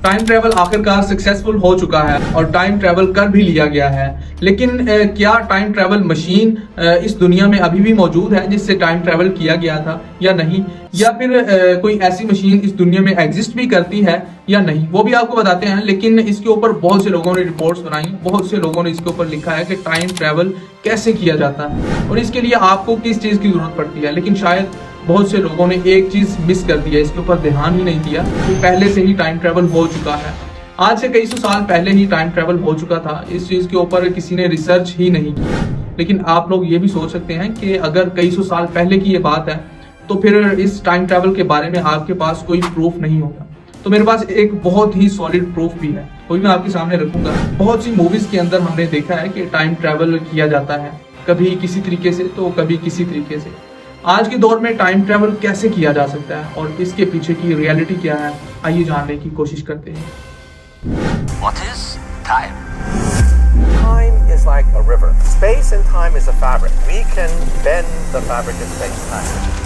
Time travel आखिरकार successful हो चुका है और टाइम ट्रेवल कर भी लिया गया है। लेकिन क्या टाइम ट्रेवल मशीन इस दुनिया में अभी भी मौजूद है जिससे टाइम ट्रेवल किया गया था या नहीं, या फिर कोई ऐसी मशीन इस दुनिया में एग्जिस्ट भी करती है या नहीं, वो भी आपको बताते हैं। लेकिन इसके ऊपर बहुत से लोगों ने रिपोर्ट्स बनाई, बहुत से लोगों ने इसके ऊपर लिखा है कि टाइम ट्रेवल कैसे किया जाता है और इसके लिए आपको किस चीज़ की जरूरत पड़ती है। लेकिन शायद बहुत से लोगों ने एक चीज मिस कर दिया, इसके ऊपर ध्यान ही नहीं दिया कि पहले से ही टाइम ट्रेवल हो चुका है। आज से कई सौ साल पहले ही टाइम ट्रेवल हो चुका था। इस चीज के ऊपर किसी ने रिसर्च ही नहीं की। लेकिन आप लोग ये भी सोच सकते हैं कि अगर कई सौ साल पहले की ये बात है तो फिर इस टाइम ट्रेवल के बारे में आपके पास कोई प्रूफ नहीं होगा। तो मेरे पास एक बहुत ही सॉलिड प्रूफ भी है, वो भी मैं आपके सामने रखूंगा। बहुत सी मूवीज के अंदर हमने देखा है कि टाइम ट्रेवल किया जाता है, कभी किसी तरीके से तो कभी किसी तरीके से। आज के दौर में टाइम ट्रेवल कैसे किया जा सकता है और इसके पीछे की रियलिटी क्या है, आइए जानने की कोशिश करते हैं। What is time? Time is like a river. Space and time is a fabric. We can bend the fabric of space and time.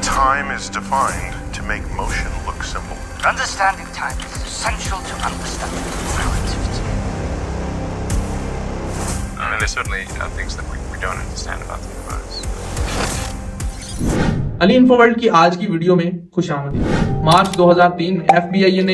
Time is defined to make motion look simple. Understanding time is essential to understanding relativity. And there certainly are things that we don't understand about the universe. Ali info world की आज की video में खुशामदीद। मार्च 2003 में FBI ने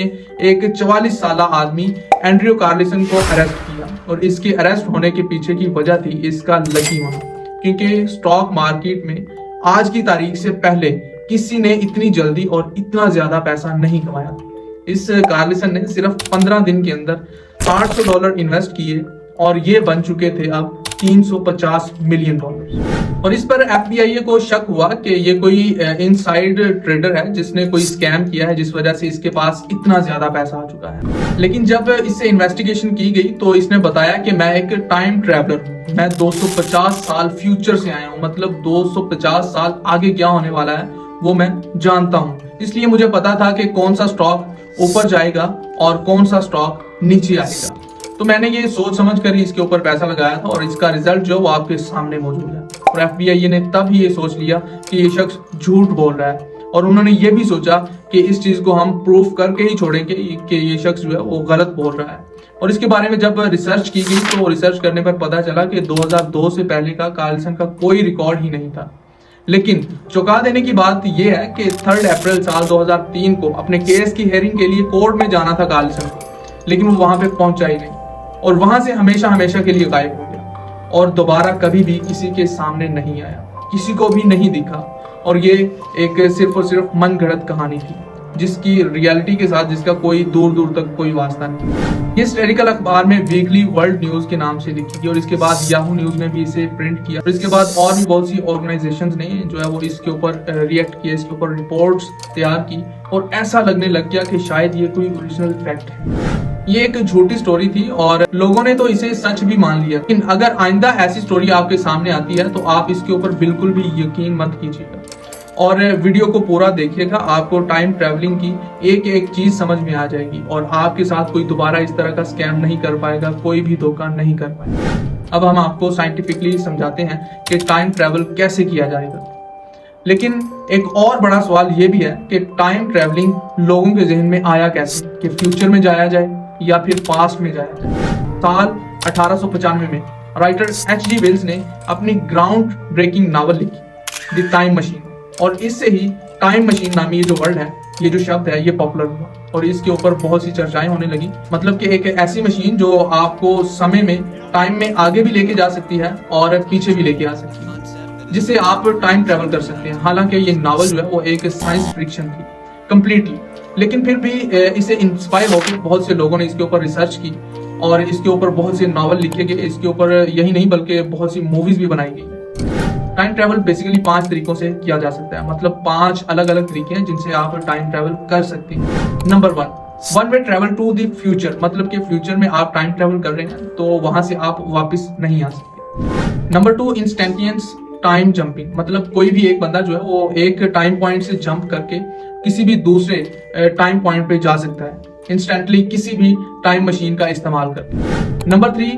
एक 44 साल आदमी Andrew कार्लिसन को अरेस्ट किया और इसके अरेस्ट होने के पीछे की वजह थी इसका लकी होना, क्योंकि स्टॉक मार्केट में आज की तारीख से पहले किसी ने इतनी जल्दी और इतना ज्यादा पैसा नहीं कमाया। इस कार्लिसन ने सिर्फ 15 दिन के अंदर $800 इन्वेस्ट किए और ये बन चुके थे अब $350 मिलियन। और इस पर FBI को शक हुआ कि ये कोई इनसाइड ट्रेडर है जिसने कोई स्कैम किया है जिस वजह से इसके पास इतना ज्यादा पैसा आ चुका है। लेकिन जब इससे इन्वेस्टिगेशन की गई तो इसने बताया कि मैं एक टाइम ट्रैवलर हूँ, मैं 250 साल फ्यूचर से आया हूँ, मतलब 250 साल आगे क्या होने वाला है वो मैं जानता हूँ। इसलिए मुझे पता था कि कौन सा स्टॉक ऊपर जाएगा और कौन सा स्टॉक नीचे आएगा। तो मैंने ये सोच समझ कर ही इसके ऊपर पैसा लगाया था और इसका रिजल्ट जो वो आपके सामने मौजूद है। और FBI ने तब ही ये सोच लिया कि ये शख्स झूठ बोल रहा है और उन्होंने ये भी सोचा कि इस चीज को हम प्रूफ करके ही छोड़ेंगे कि ये शख्स जो है वो गलत बोल रहा है। और इसके बारे में जब रिसर्च की गई तो रिसर्च करने पर पता चला कि 2002 से पहले का कार्लसन का कोई रिकॉर्ड ही नहीं था। लेकिन चौंका देने की बात यह है कि 3 अप्रैल साल 2003 को अपने केस की हेयरिंग के लिए कोर्ट में जाना था कार्लसन को, लेकिन वो वहां पे पहुंचा ही नहीं और वहां से हमेशा हमेशा के लिए गायब हो गया और दोबारा कभी भी किसी के सामने नहीं आया, किसी को भी नहीं दिखा। और ये एक सिर्फ और सिर्फ मन गढ़ंत कहानी थी जिसकी रियलिटी के साथ जिसका कोई दूर दूर तक कोई वास्ता नहीं। ये हिस्टोरिकल अखबार में वीकली वर्ल्ड न्यूज के नाम से लिखी गई और इसके बाद याहू न्यूज ने भी इसे प्रिंट किया और इसके बाद और भी बहुत सी ऑर्गेनाइजेशंस ने जो है वो इसके ऊपर रिएक्ट किया, इसके ऊपर रिपोर्ट्स तैयार की और ऐसा लगने लग गया कि शायद ये कोई ओरिजिनल फैक्ट है। ये एक झूठी स्टोरी थी और लोगों ने तो इसे सच भी मान लिया। लेकिन अगर आइंदा ऐसी स्टोरी आपके सामने आती है तो आप इसके ऊपर बिल्कुल भी यकीन मत कीजिएगा और वीडियो को पूरा देखिएगा। आपको टाइम ट्रैवलिंग की एक एक चीज समझ में आ जाएगी और आपके साथ कोई दोबारा इस तरह का स्कैम नहीं कर पाएगा, कोई भी धोखा नहीं कर पाएगा। अब हम आपको साइंटिफिकली समझाते हैं कि टाइम ट्रैवल कैसे किया जाएगा। लेकिन एक और बड़ा सवाल ये भी है कि टाइम ट्रैवलिंग लोगों के जहन में आया कैसे, कि फ्यूचर में जाया जाए या फिर पास्ट में जाया जाए। साल 1895 में राइटर H.G. वेल्स ने अपनी ग्राउंड ब्रेकिंग नावल लिखी द टाइम मशीन और इससे ही टाइम मशीन नामी ये जो वर्ड है, ये जो शब्द है, ये पॉपुलर हुआ और इसके ऊपर बहुत सी चर्चाएं होने लगी। मतलब कि एक ऐसी मशीन जो आपको समय में, टाइम में आगे भी लेके जा सकती है और पीछे भी लेके आ सकती है, जिससे आप टाइम ट्रेवल कर सकते हैं। हालांकि ये नावल जो है वो एक साइंस फिक्शन थी कंप्लीटली, लेकिन फिर भी इसे इंस्पायर होकर बहुत से लोगों ने इसके ऊपर रिसर्च की और इसके ऊपर बहुत से नावल लिखे गए। इसके ऊपर यही नहीं बल्कि बहुत सी मूवीज भी बनाई गई। टाइम ट्रैवल बेसिकली 5 तरीकों से किया जा सकता है, मतलब 5 अलग अलग तरीके हैं जिनसे आप टाइम ट्रैवल कर सकते हैं। Number 1, one way travel to the future, मतलब कि फ्यूचर में आप टाइम ट्रैवल कर रहे हैं तो वहां से आप वापस नहीं आ सकते। नंबर 2, इंस्टेंटेनियस टाइम जंपिंग, मतलब कोई भी एक बंदा जो है वो एक टाइम पॉइंट से जंप करके किसी भी दूसरे टाइम पॉइंट पे जा सकता है इंस्टेंटली किसी भी टाइम मशीन का इस्तेमाल करके। नंबर 3,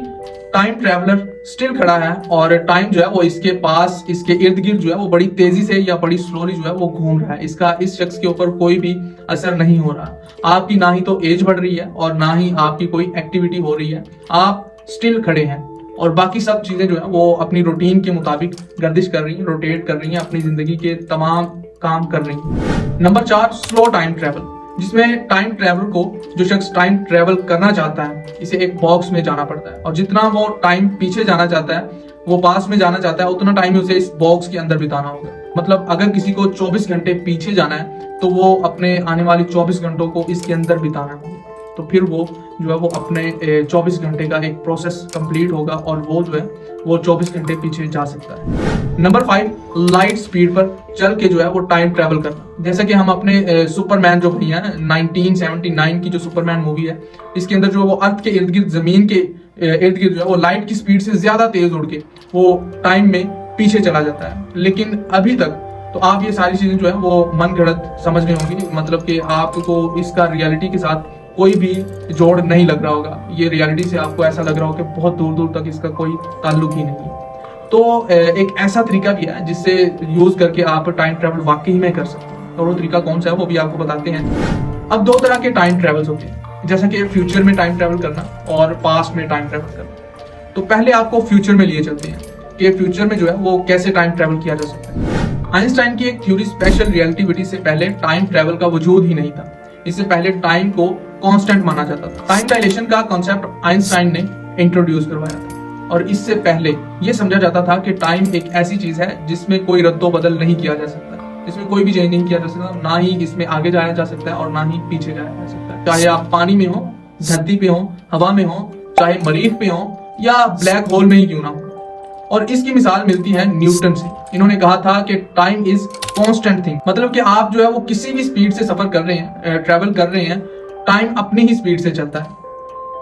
टाइम ट्रेवलर स्टिल खड़ा है और टाइम जो है वो इसके पास, इसके इर्द गिर्द जो है वो बड़ी तेजी से या बड़ी स्लोली जो है वो घूम रहा है। इसका इस शख्स के ऊपर कोई भी असर नहीं हो रहा। आपकी ना ही तो एज बढ़ रही है और ना ही आपकी कोई एक्टिविटी हो रही है, आप स्टिल खड़े हैं और बाकी सब चीजें जो है वो अपनी रूटीन के मुताबिक गर्दिश कर रही हैं, रोटेट कर रही हैं, अपनी जिंदगी के तमाम काम कर रही हैं। नंबर 4, स्लो टाइम ट्रेवल, जिसमें टाइम ट्रेवल को, जो शख्स टाइम ट्रेवल करना चाहता है, इसे एक बॉक्स में जाना पड़ता है और जितना वो टाइम पीछे जाना चाहता है, वो पास में जाना चाहता है, उतना टाइम उसे इस बॉक्स के अंदर बिताना होगा। मतलब अगर किसी को 24 घंटे पीछे जाना है तो वो अपने आने वाले 24 घंटों को इसके अंदर बिताना होगा। तो फिर वो जो है वो अपने 24 घंटे का एक प्रोसेस कंप्लीट होगा और वो जो है वो 24 घंटे पीछे जा सकता है। नंबर 5, लाइट स्पीड पर चल के जो है वो टाइम ट्रेवल करना। जैसे कि हम अपने सुपरमैन जो भैया है 1979 की जो सुपरमैन मूवी है, इसके अंदर जो वो अर्थ के इर्द गिर्द, जमीन के इर्द गिर्द जो है वो लाइट की स्पीड से ज्यादा तेज उड़ के वो टाइम में पीछे चला जाता है। लेकिन अभी तक तो आप ये सारी चीजें जो है वो मन गढ़ंत समझ रहे होंगे, मतलब कि आपको इसका रियलिटी के साथ कोई भी जोड़ नहीं लग रहा होगा। ये रियलिटी से आपको ऐसा लग रहा होगा कि बहुत दूर दूर तक इसका कोई ताल्लुक ही नहीं। तो एक ऐसा तरीका भी है जिससे यूज करके आप टाइम ट्रेवल वाकई में कर सकते हैं, और वो तरीका कौन सा है वो भी आपको बताते हैं। अब 2 तरह के टाइम ट्रेवल्स होते हैं, जैसा कि फ्यूचर में टाइम ट्रेवल करना और पास्ट में टाइम ट्रेवल करना। तो पहले आपको फ्यूचर में लिए चलते हैं कि फ्यूचर में जो है वो कैसे टाइम ट्रेवल किया जा सकता है। आइंस्टाइन की एक थ्योरी स्पेशल रिलेटिविटी से पहले टाइम ट्रेवल का वजूद ही नहीं था। इससे पहले टाइम को कांस्टेंट माना जाता था। टाइम डायलेशन का कॉन्सेप्ट आइंस्टाइन ने इंट्रोड्यूस करवाया था और इससे पहले यह समझा जाता था कि टाइम एक ऐसी चीज है जिसमें कोई रद्दो बदल नहीं किया जा सकता, इसमें कोई भी चेंज नहीं किया जा सकता, ना ही इसमें आगे जाया जा सकता है और ना ही पीछे जाया जा सकता है। चाहे आप पानी में हो, धरती पे हो, हवा में हो, चाहे मरीख पे हो या ब्लैक होल में ही क्यों ना हो। और इसकी मिसाल मिलती है न्यूटन से। इन्होंने कहा था कि टाइम इज कांस्टेंट थिंग, मतलब कि आप जो है वो किसी भी स्पीड से सफर कर रहे हैं, ट्रैवल कर रहे हैं, टाइम अपनी ही स्पीड से चलता है।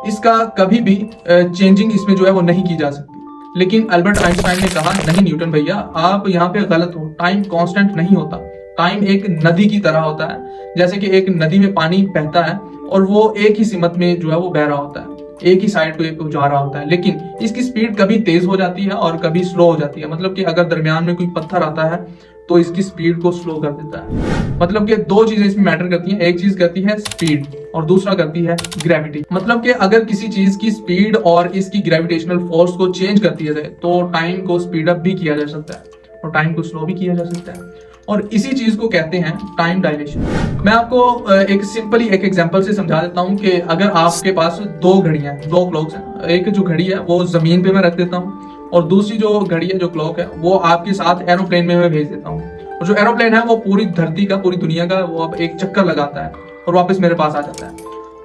इसका कभी भी चेंजिंग इसमें जो है वो नहीं की जा सकती। लेकिन अल्बर्ट आइंस्टाइन ने कहा, नहीं न्यूटन भैया, आप यहाँ पे गलत हो, टाइम कांस्टेंट नहीं होता। टाइम एक नदी की तरह होता है। जैसे कि एक नदी में पानी बहता है और वो एक ही सिमत में जो है वो बह रहा होता है, एक ही साइड पे जा रहा होता है, लेकिन इसकी स्पीड कभी तेज हो जाती है और कभी स्लो हो जाती है। मतलब कि अगर दरमियान में कोई पत्थर आता है तो इसकी स्पीड को स्लो कर देता है। मतलब कि 2 चीजें इसमें मैटर करती हैं, एक चीज करती है स्पीड और दूसरा करती है ग्रेविटी। मतलब कि अगर किसी चीज की स्पीड और इसकी ग्रेविटेशनल फोर्स को चेंज कर दिया जाए तो टाइम को स्पीड अप भी किया जा सकता है और टाइम को स्लो भी किया जा सकता है, और इसी चीज को कहते हैं टाइम डायलेशन। मैं आपको एक सिंपली एक एग्जांपल से समझा देता हूं कि अगर आपके पास 2 घड़ियां हैं, 2 क्लॉक्स हैं, एक जो घड़ी है वो जमीन पे मैं रख देता हूं और दूसरी जो घड़ी है, जो क्लॉक है, वो आपके साथ एरोप्लेन में मैं भेज देता हूँ। और जो एरोप्लेन है वो पूरी धरती का, पूरी दुनिया का वो अब एक चक्कर लगाता है और वापस मेरे पास आ जाता है।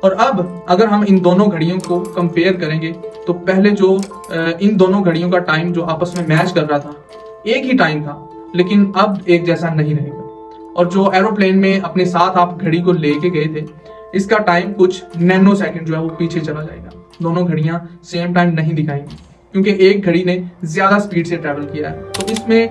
और अब अगर हम इन दोनों घड़ियों को कंपेयर करेंगे तो पहले जो इन दोनों घड़ियों का टाइम जो आपस में मैच कर रहा था, एक ही टाइम था, लेकिन अब एक जैसा नहीं रहेगा। और जो एरोप्लेन में अपने साथ आप घड़ी को लेके गए थे, इसका टाइम कुछ नैनो सेकंड जो है वो पीछे चला जाएगा। दोनों घड़ियां सेम टाइम नहीं दिखाएंगी क्योंकि एक घड़ी ने ज्यादा स्पीड से ट्रेवल किया है। तो इसमें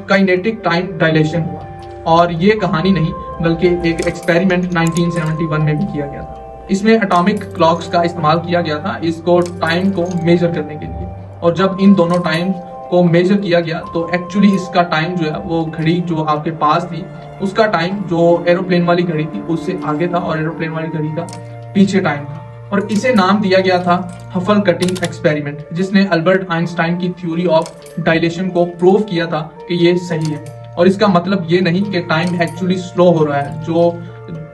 काइनेटिक टाइम डायलेशन हुआ और ये कहानी नहीं बल्कि एक एक्सपेरिमेंट 1971 में भी किया गया था। इसमें एटॉमिक क्लॉक्स का इस्तेमाल किया गया था इसको टाइम को मेजर करने के लिए, और जब इन दोनों टाइम को मेजर किया गया तो एक्चुअली इसका टाइम जो है वो घड़ी जो आपके पास थी उसका टाइम जो एरोप्लेन वाली घड़ी थी उससे आगे था और एरोप्लेन वाली घड़ी का पीछे टाइम था। और इसे नाम दिया गया था हफल कटिंग एक्सपेरिमेंट, जिसने अल्बर्ट आइंस्टाइन की थ्योरी ऑफ डायलेशन को प्रूव किया था कि ये सही है। और इसका मतलब ये नहीं कि टाइम एक्चुअली स्लो हो रहा है जो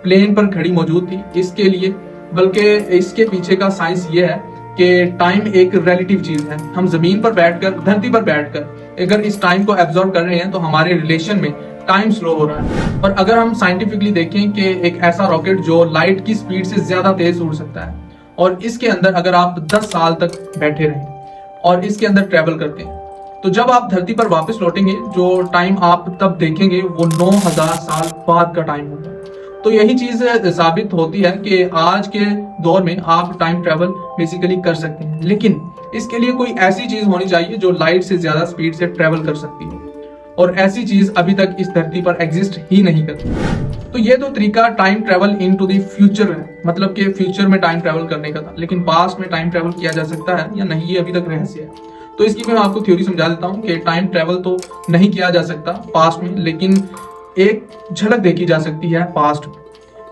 प्लेन पर घड़ी मौजूद थी इसके लिए, बल्कि इसके पीछे का साइंस ये है कि टाइम एक रिलेटिव चीज है। हम जमीन पर बैठकर, धरती पर बैठकर अगर इस टाइम को एब्जॉर्ब कर रहे हैं तो हमारे रिलेशन में टाइम स्लो हो रहा है। और अगर हम साइंटिफिकली देखें कि एक ऐसा रॉकेट जो लाइट की स्पीड से ज्यादा तेज उड़ सकता है और इसके अंदर अगर आप 10 साल तक बैठे रहें और इसके अंदर ट्रेवल करते हैं तो जब आप धरती पर वापस लौटेंगे जो टाइम आप तब देखेंगे वो 9000 साल बाद का टाइम होगा। तो यही चीज साबित होती है कि आज के दौर में आप टाइम ट्रेवल बेसिकली कर सकते हैं, लेकिन इसके लिए कोई ऐसी चीज होनी चाहिए जो लाइट से ज्यादा स्पीड से ट्रेवल कर सकती हो। और ऐसी चीज अभी तक इस धरती पर एग्जिस्ट ही नहीं करती। तो ये तो तरीका time travel into the future है, मतलब कि फ्यूचर में टाइम ट्रेवल करने का था, लेकिन पास्ट में टाइम ट्रेवल किया जा सकता है या नहीं, ये अभी तक रहस्य है। तो इसकी मैं आपको थ्योरी समझा देता हूँ कि टाइम ट्रेवल तो नहीं किया जा सकता पास्ट में, लेकिन एक झलक देखी जा सकती है पास्ट में।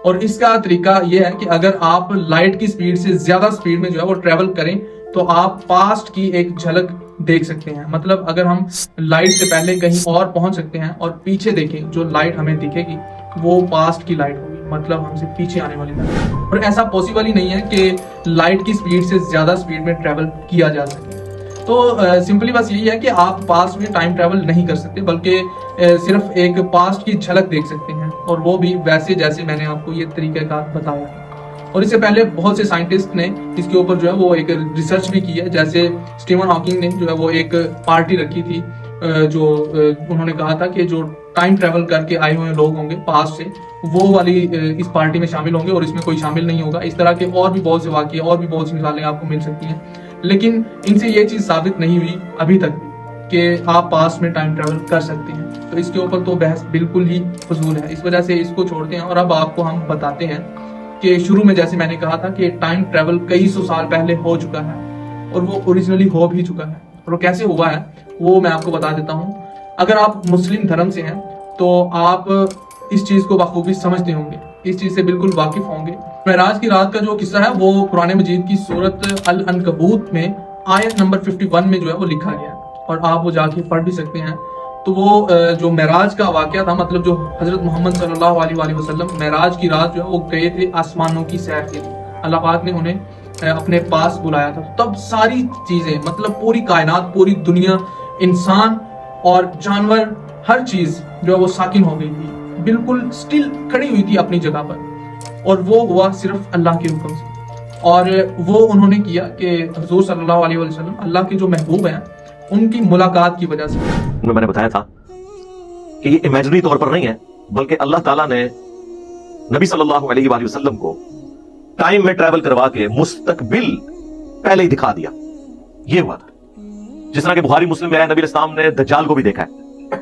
और इसका तरीका यह है कि अगर आप लाइट की स्पीड से ज्यादा स्पीड में जो है वो ट्रेवल करें तो आप पास्ट की एक झलक देख सकते हैं। मतलब अगर हम लाइट से पहले कहीं और पहुंच सकते हैं और पीछे देखें, जो लाइट हमें दिखेगी वो पास्ट की लाइट होगी, मतलब हमसे पीछे आने वाली लाइट। और ऐसा पॉसिबल ही नहीं है कि लाइट की स्पीड से ज्यादा स्पीड में ट्रेवल किया जा सके। तो सिंपली बस यही है कि आप पास्ट में टाइम ट्रेवल नहीं कर सकते, बल्कि सिर्फ एक पास्ट की झलक देख सकते हैं, और वो भी वैसे जैसे मैंने आपको ये तरीक़ाकार बताया। और इससे पहले बहुत से साइंटिस्ट ने इसके ऊपर जो है वो एक रिसर्च भी की है। जैसे स्टीवन हॉकिंग ने जो है वो एक पार्टी रखी थी, जो उन्होंने कहा था कि जो टाइम ट्रेवल करके आए हुए लोग होंगे पास्ट से, वो वाली इस पार्टी में शामिल होंगे और इसमें कोई शामिल नहीं होगा। इस तरह के और भी बहुत से वाक़ये और भी बहुत सी मिसालें आपको मिल सकती हैं, लेकिन इनसे ये चीज़ साबित नहीं हुई अभी तक कि आप पास्ट में टाइम ट्रेवल कर सकते हैं। तो इसके ऊपर तो बहस बिल्कुल ही फजूल है, इस वजह से इसको छोड़ते हैं। और अब आपको हम बताते हैं कि शुरू में जैसे मैंने कहा था कि टाइम ट्रेवल कई सौ साल पहले हो चुका है और वो ओरिजिनली हो भी चुका है। और वो कैसे हुआ है वो मैं आपको बता देता हूँ। अगर आप मुस्लिम धर्म से हैं तो आप इस चीज़ को बखूबी समझते होंगे, इस चीज़ से बिल्कुल वाकिफ होंगे। मेराज की रात का जो किस्सा है वो कुरान मजीद की सूरत अल अनकबूत में आयत नंबर 51 में जो है वो लिखा गया है, और आप वो जाके पढ़ भी सकते हैं। तो वो जो मेराज का वाक़या था, मतलब जो हज़रत मोहम्मद सल्लल्लाहु अलैहि वसल्लम मेराज की रात जो है वो गए थे आसमानों की सैर के लिए। अल्लाह पाक ने उन्हें अपने पास बुलाया था। तब सारी चीज़ें, मतलब पूरी कायनात, पूरी दुनिया, इंसान और जानवर, हर चीज़ जो है वो साकिन हो गई थी, बिल्कुल स्टिल खड़ी हुई थी अपनी जगह पर। और वो हुआ सिर्फ अल्लाह के हुक्म से। और वो उन्होंने किया कि हुजूर सल्लल्लाहु अलैहि वसल्लम अल्लाह के जो महबूब हैं उनकी मुलाकात की वजह से। मैंने बताया था कि ये इमेजिनरी तौर पर नहीं है, बल्कि अल्लाह ताला ने नबी सल्लल्लाहु अलैहि वसल्लम को टाइम में ट्रैवल करवा के मुस्तकबिल पहले ही दिखा दिया। ये हुआ था। जिस तरह के बुखारी मुस्लिम में आया नबी इस्लाम ने दज्जाल को भी देखा है।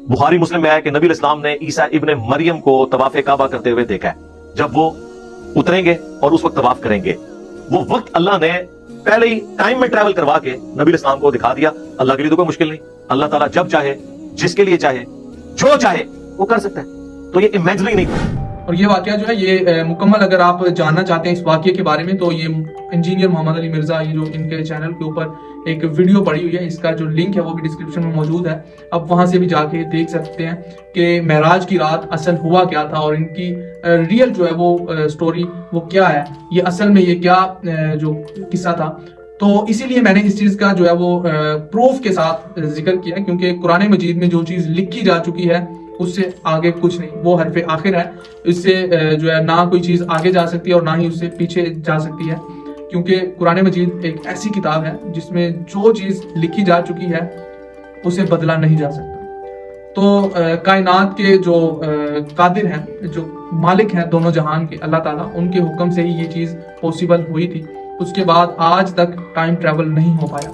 बुखारी मुस्लिम में आया कि नबी इस्लाम ने ईसा इब्ने मरियम को तवाफ़े काबा करते हुए देखा है। जब वो उतरेंगे और उस वक्त तवाफ करेंगे, वो वक्त अल्लाह ने पहले ही टाइम में ट्रैवल करवा के नबी इस्लाम को दिखा दिया। अल्लाह के लिए तो कोई मुश्किल नहीं। अल्लाह ताला जब चाहे, जिसके लिए चाहे, जो चाहे वो कर सकता है। तो ये इमेजिनरी नहीं था। और ये वाकया जो है ये मुकम्मल अगर आप जानना चाहते हैं इस वाकये के बारे में, तो ये इंजीनियर मोहम्मद अली मिर्जा, ये जो इनके चैनल के ऊपर एक वीडियो पड़ी हुई है, इसका जो लिंक है वो भी डिस्क्रिप्शन में मौजूद है। आप वहां से भी जाके देख सकते हैं कि मेराज की रात असल हुआ क्या था और इनकी रियल जो है वो स्टोरी वो क्या है, ये असल में ये क्या जो किस्सा था। तो इसीलिए मैंने इस चीज़ का जो है वो प्रूफ के साथ जिक्र किया, क्योंकि कुरान मजीद में जो चीज़ लिखी जा चुकी है उससे आगे कुछ नहीं, वो हरफ आखिर है। इससे जो है ना कोई चीज़ आगे जा सकती है और ना ही उससे पीछे जा सकती है, क्योंकि कुरान मजीद एक ऐसी किताब है जिसमें जो चीज़ लिखी जा चुकी है उसे बदला नहीं जा सकता। तो कायनात के जो कादिर हैं, जो मालिक हैं दोनों जहान के, अल्लाह ताला, उनके हुक्म से ही ये चीज़ पॉसिबल हुई थी। उसके बाद आज तक टाइम ट्रैवल नहीं हो पाया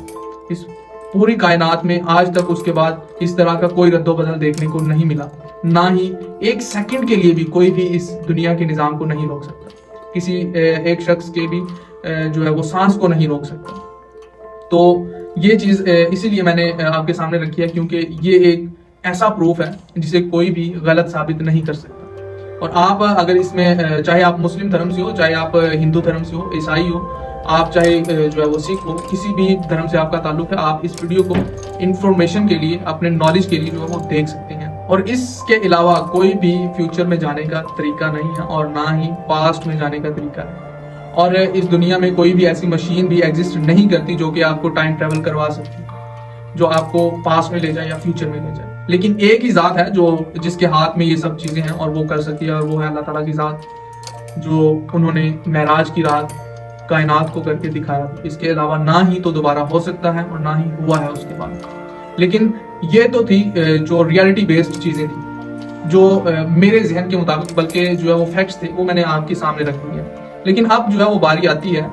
इस पूरी कायनात में। आज तक उसके बाद इस तरह का कोई रद्दोबदल देखने को नहीं मिला, ना ही एक सेकंड के लिए भी कोई भी इस दुनिया के निज़ाम को नहीं रोक सकता। किसी एक शख्स के भी जो है वो सांस को नहीं रोक सकता। तो ये चीज़ इसीलिए मैंने आपके सामने रखी है, क्योंकि ये एक ऐसा प्रूफ है जिसे कोई भी गलत साबित नहीं कर सकता। और आप अगर इसमें, चाहे आप मुस्लिम धर्म से हो, चाहे आप हिंदू धर्म से हो, ईसाई हो, आप चाहे जो है वो सिख हो, किसी भी धर्म से आपका ताल्लुक है, आप इस वीडियो को इंफॉर्मेशन के लिए, अपने नॉलेज के लिए जो है वो देख सकते हैं। और इसके अलावा कोई भी फ्यूचर में जाने का तरीका नहीं है और ना ही पास्ट में जाने का तरीका है। और इस दुनिया में कोई भी ऐसी मशीन भी एग्जिस्ट नहीं करती जो कि आपको टाइम ट्रैवल करवा सकती, जो आपको पास्ट में ले जाए या फ्यूचर में ले जाए। लेकिन एक ही ज़ात है जो जिसके हाथ में ये सब चीज़ें हैं और वो कर सकती है, और वो है अल्लाह ताला की ज़ात, जो उन्होंने मेराज की रात कायनात को करके दिखाया। इसके अलावा ना ही तो दोबारा हो सकता है और ना ही हुआ है उसके बाद। लेकिन ये तो थी जो रियलिटी बेस्ड चीज़ें थी, जो मेरे जहन के मुताबिक, बल्कि जो है वो फैक्ट्स थे, वो मैंने आपके सामने रख दिए हैं। लेकिन अब जो है वो बारी आती है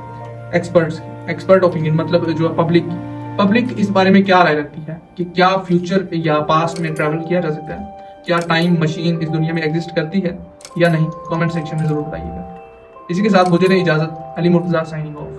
एक्सपर्ट ओपिनियन, मतलब जो है पब्लिक की। पब्लिक इस बारे में क्या राय रखती है कि क्या फ्यूचर या पास्ट में ट्रैवल किया जा सकता है? क्या टाइम मशीन इस दुनिया में एग्जिस्ट करती है या नहीं? कमेंट सेक्शन में जरूर बताइएगा। इसी के साथ मुझे दें इजाजत। Ali Murtaza signing off.